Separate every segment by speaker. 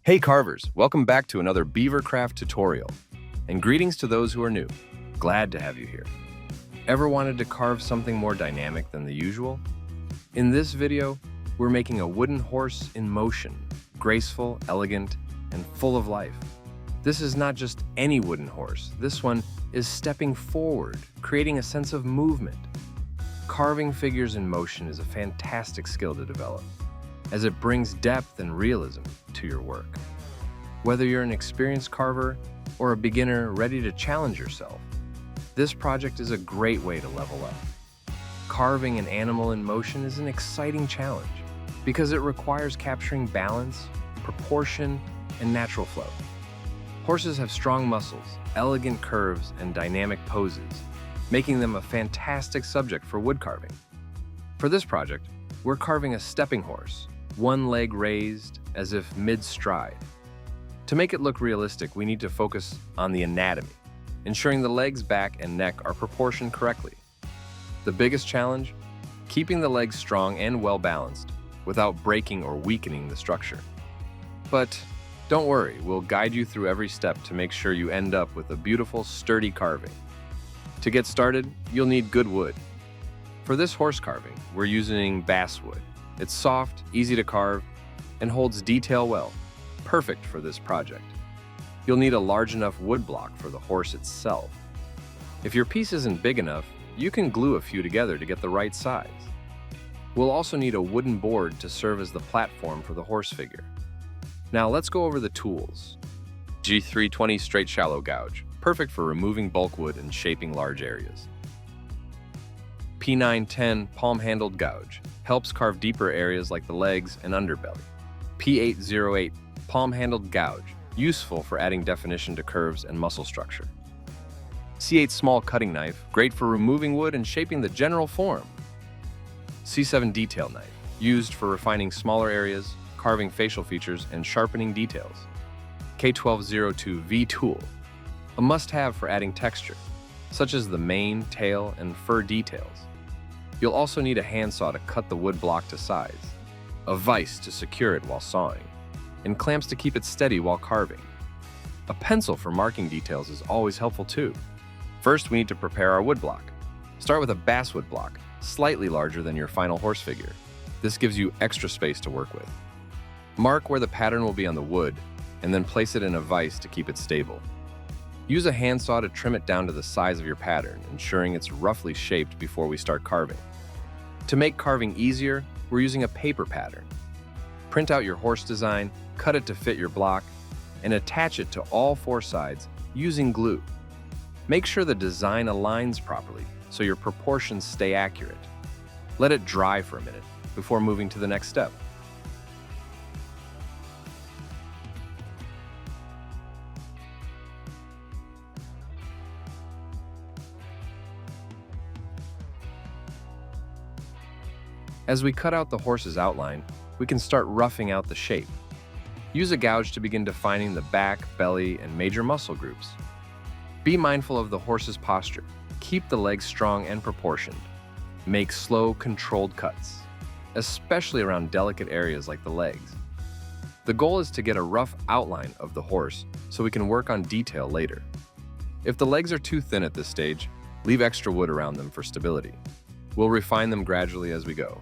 Speaker 1: Hey carvers, welcome back to another beavercraft tutorial. And greetings to those who are new. Glad to have you here. Ever wanted to carve something more dynamic than the usual? In this video, we're making a wooden horse in motion, graceful, elegant, and full of life. This is not just any wooden horse. This one is stepping forward, creating a sense of movement. Carving figures in motion is a fantastic skill to develop, as it brings depth and realism to your work. Whether you're an experienced carver or a beginner ready to challenge yourself, this project is a great way to level up. Carving an animal in motion is an exciting challenge because it requires capturing balance, proportion, and natural flow. Horses have strong muscles, elegant curves, and dynamic poses, making them a fantastic subject for wood carving. For this project, we're carving a stepping horse, one leg raised as if mid-stride. To make it look realistic, we need to focus on the anatomy, ensuring the legs, back, and neck are proportioned correctly. The biggest challenge? Keeping the legs strong and well-balanced without breaking or weakening the structure. But don't worry, we'll guide you through every step to make sure you end up with a beautiful, sturdy carving. To get started, you'll need good wood. For this horse carving, we're using basswood. It's soft, easy to carve, and holds detail well, perfect for this project. You'll need a large enough wood block for the horse itself. If your piece isn't big enough, you can glue a few together to get the right size. We'll also need a wooden board to serve as the platform for the horse figure. Now let's go over the tools. G320 straight shallow gouge, perfect for removing bulk wood and shaping large areas. P910 palm-handled gouge, helps carve deeper areas like the legs and underbelly. P808 palm-handled gouge, useful for adding definition to curves and muscle structure. C8 small cutting knife, great for removing wood and shaping the general form. C7 detail knife, used for refining smaller areas, carving facial features, and sharpening details. K1202V tool, a must-have for adding texture, such as the mane, tail, and fur details. You'll also need a handsaw to cut the wood block to size, a vise to secure it while sawing, and clamps to keep it steady while carving. A pencil for marking details is always helpful too. First, we need to prepare our wood block. Start with a basswood block, slightly larger than your final horse figure. This gives you extra space to work with. Mark where the pattern will be on the wood, and then place it in a vise to keep it stable. Use a handsaw to trim it down to the size of your pattern, ensuring it's roughly shaped before we start carving. To make carving easier, we're using a paper pattern. Print out your horse design, cut it to fit your block, and attach it to all four sides using glue. Make sure the design aligns properly so your proportions stay accurate. Let it dry for a minute before moving to the next step. As we cut out the horse's outline, we can start roughing out the shape. Use a gouge to begin defining the back, belly, and major muscle groups. Be mindful of the horse's posture. Keep the legs strong and proportioned. Make slow, controlled cuts, especially around delicate areas like the legs. The goal is to get a rough outline of the horse so we can work on detail later. If the legs are too thin at this stage, leave extra wood around them for stability. We'll refine them gradually as we go.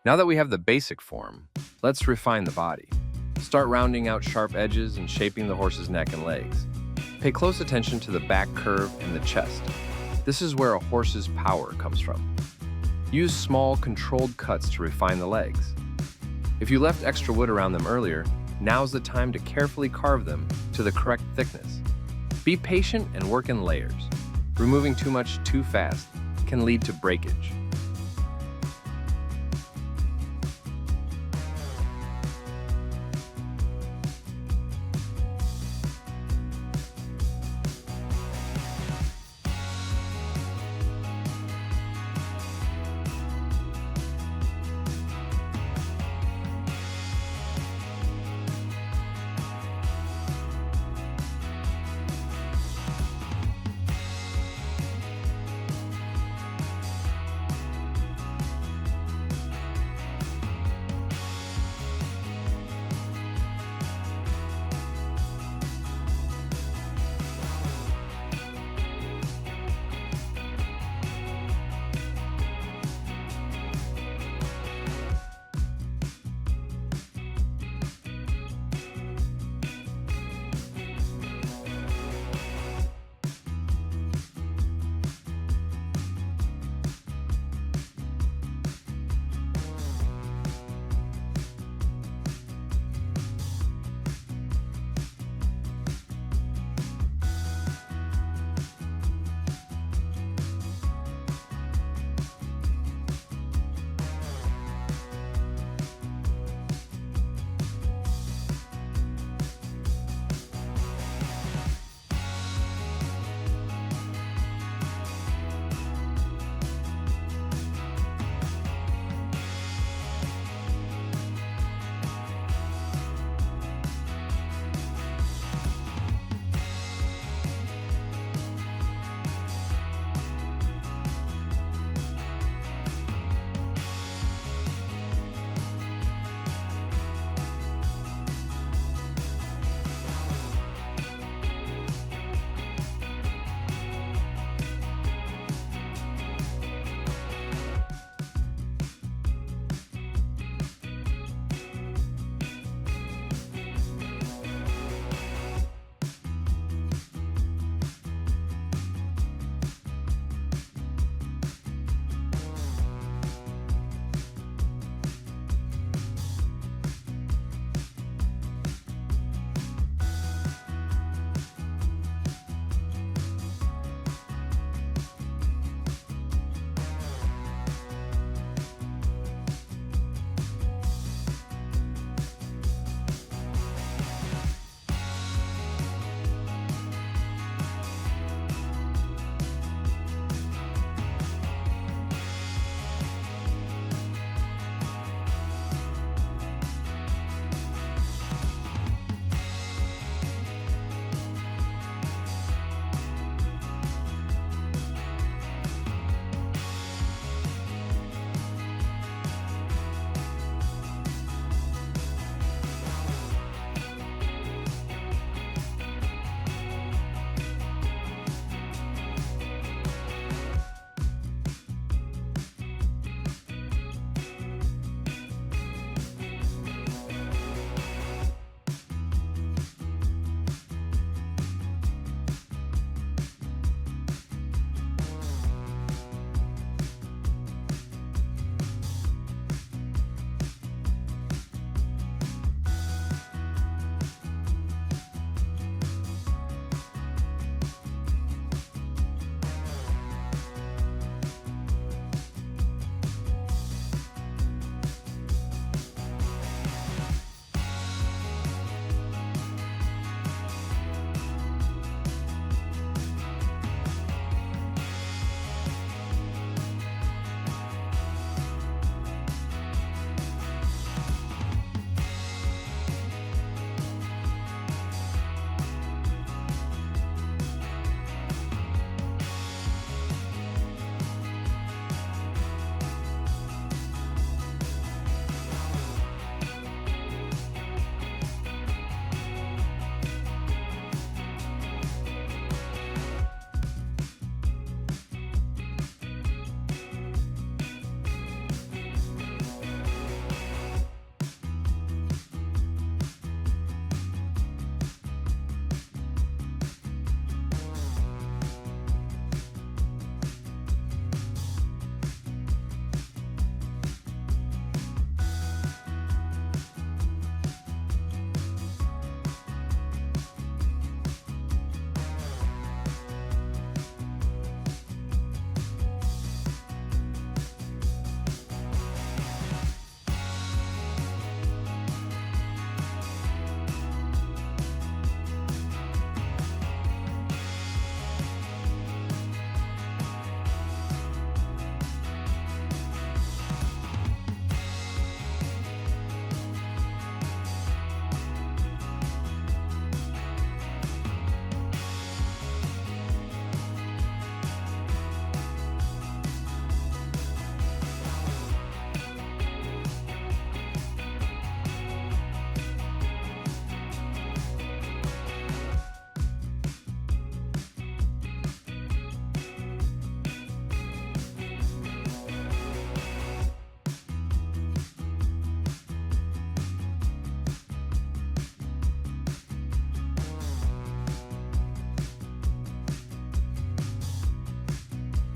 Speaker 1: Now that we have the basic form, let's refine the body. Start rounding out sharp edges and shaping the horse's neck and legs. Pay close attention to the back curve and the chest. This is where a horse's power comes from. Use small, controlled cuts to refine the legs. If you left extra wood around them earlier, now's the time to carefully carve them to the correct thickness. Be patient and work in layers. Removing too much too fast can lead to breakage.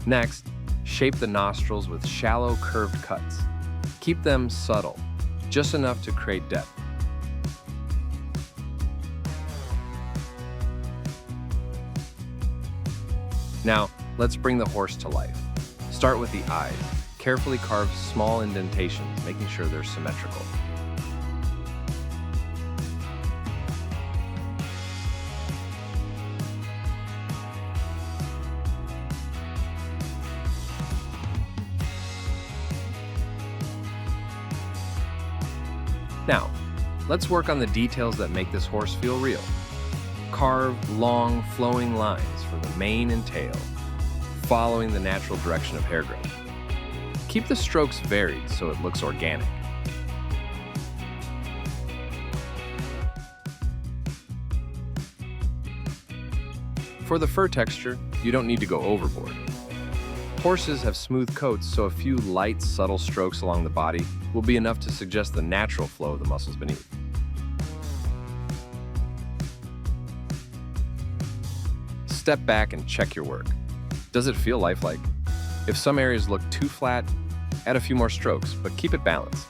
Speaker 1: Next, shape the nostrils with shallow, curved cuts. Keep them subtle, just enough to create depth. Now, let's bring the horse to life. Start with the eyes. Carefully carve small indentations, making sure they're symmetrical. Now, let's work on the details that make this horse feel real. Carve long, flowing lines for the mane and tail, following the natural direction of hair growth. Keep the strokes varied so it looks organic. For the fur texture, you don't need to go overboard. Horses have smooth coats, so a few light, subtle strokes along the body will be enough to suggest the natural flow of the muscles beneath. Step back and check your work. Does it feel lifelike? If some areas look too flat, add a few more strokes, but keep it balanced.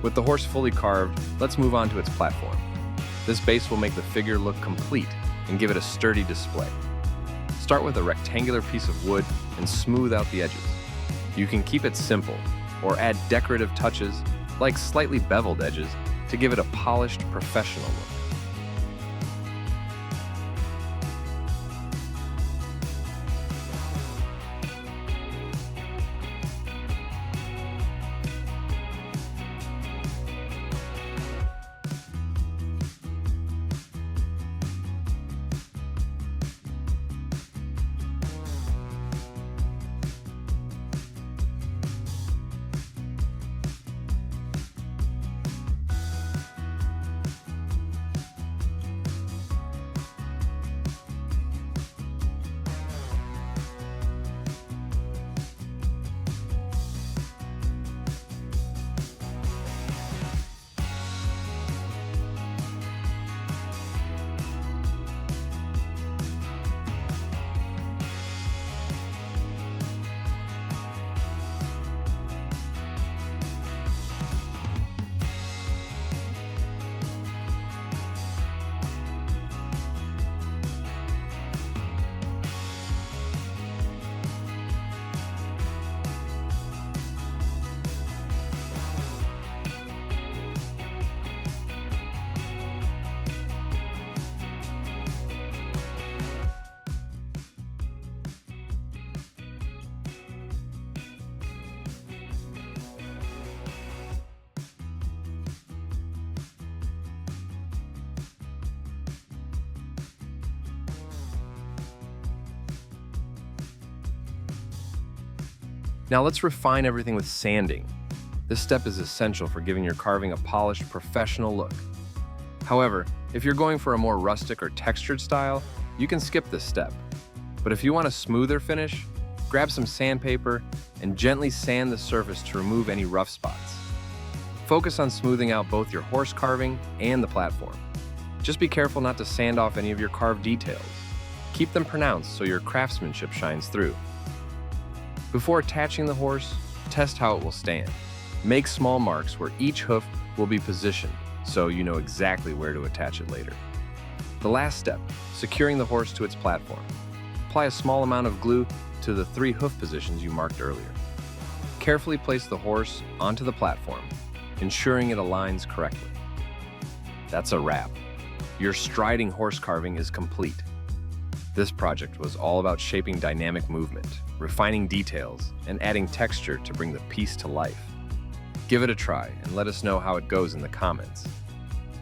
Speaker 1: With the horse fully carved, let's move on to its platform. This base will make the figure look complete and give it a sturdy display. Start with a rectangular piece of wood and smooth out the edges. You can keep it simple or add decorative touches like slightly beveled edges to give it a polished, professional look. Now let's refine everything with sanding. This step is essential for giving your carving a polished, professional look. However, if you're going for a more rustic or textured style, you can skip this step. But if you want a smoother finish, Grab some sandpaper and gently sand the surface to remove any rough spots. Focus on smoothing out both your horse carving and the platform. Just be careful not to sand off any of your carved details. Keep them pronounced so your craftsmanship shines through. Before attaching the horse, test how it will stand. Make small marks where each hoof will be positioned so you know exactly where to attach it later. The last step, securing the horse to its platform. Apply a small amount of glue to the 3 hoof positions you marked earlier. Carefully place the horse onto the platform, ensuring it aligns correctly. That's a wrap. Your striding horse carving is complete. This project was all about shaping dynamic movement, refining details, and adding texture to bring the piece to life. Give it a try and let us know how it goes in the comments.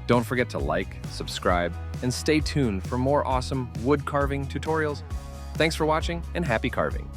Speaker 1: Don't forget to like, subscribe, and stay tuned for more awesome wood carving tutorials. Thanks for watching and happy carving!